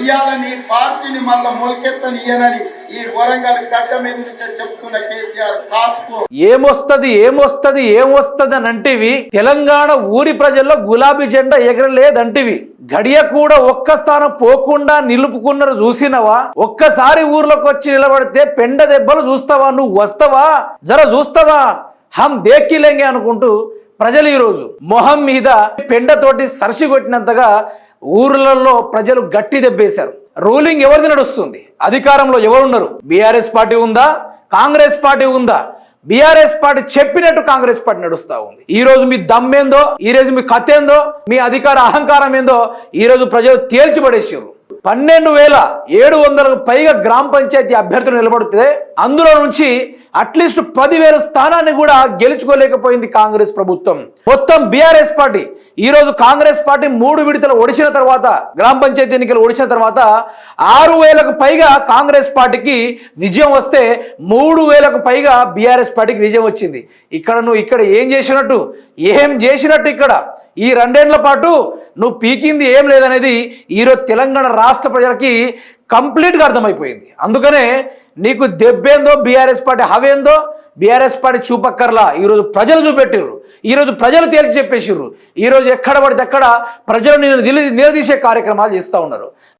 ఇయ్యాలని పార్టీని మళ్ళా మొలకెత్తనియనని ఈ వరంగల్ గడ్డ మీద నుంచి చెప్తున్న కేసీఆర్ కాస్కో ఏమొస్తది అని అంటివి. తెలంగాణ ఊరి ప్రజల్లో గులాబీ జెండా ఎగరలేదంటివి. గడియ కూడా ఒక్క స్థానం పోకుండా నిలుపుకున్నారు చూసినవా? ఒక్కసారి ఊర్లోకి వచ్చి నిలబడితే పెండ దెబ్బలు చూస్తావా? నువ్వు వస్తావా? జర చూస్తావా? హమ్ దేక్కిలేంగే అనుకుంటూ ప్రజలు ఈరోజు మొహం మీద పెండతోటి సరిసి కొట్టినంతగా ఊర్లలో ప్రజలు గట్టి దెబ్బేశారు. రూలింగ్ ఎవరిది నడుస్తుంది? అధికారంలో ఎవరున్నారు? బీఆర్ఎస్ పార్టీ ఉందా? కాంగ్రెస్ పార్టీ ఉందా? బీఆర్ఎస్ పార్టీ చెప్పినట్టు కాంగ్రెస్ పార్టీ నడుస్తా ఉంది. ఈ రోజు మీ దమ్మేందో, ఈ రోజు మీ కథ ఏందో, మీ అధికార అహంకారం ఏందో ఈ రోజు ప్రజలు తేల్చిపడేసారు. 12,700కు పైగా గ్రామ పంచాయతీ అభ్యర్థులు నిలబడితే అందులో నుంచి అట్లీస్ట్ 10,000 స్థానాన్ని కూడా గెలుచుకోలేకపోయింది కాంగ్రెస్ ప్రభుత్వం. మొత్తం బీఆర్ఎస్ పార్టీ ఈ రోజు కాంగ్రెస్ పార్టీ 3 విడతలు ఒడిచిన తర్వాత, గ్రామ పంచాయతీ ఎన్నికలు ఒడిచిన తర్వాత 6,000కు పైగా కాంగ్రెస్ పార్టీకి విజయం వస్తే 3,000కు పైగా బీఆర్ఎస్ పార్టీకి విజయం వచ్చింది. ఇక్కడ ఏం చేసినట్టు ఇక్కడ ఈ 2 ఏళ్ల పాటు నువ్వు పీకింది ఏం లేదనేది ఈరోజు తెలంగాణ రాష్ట్ర ప్రజలకి కంప్లీట్గా అర్థమైపోయింది. అందుకనే నీకు దెబ్బేందో, బీఆర్ఎస్ పార్టీ హవేందో బీఆర్ఎస్ పార్టీ చూపక్కర్లా. ఈరోజు ప్రజలు చూపెట్టిర్రు, ఈరోజు ప్రజలు తేల్చి చెప్పేసిర్రు. ఈరోజు ఎక్కడ పడితే అక్కడ ప్రజలు నిలదీసే కార్యక్రమాలు చేస్తూ ఉన్నారు.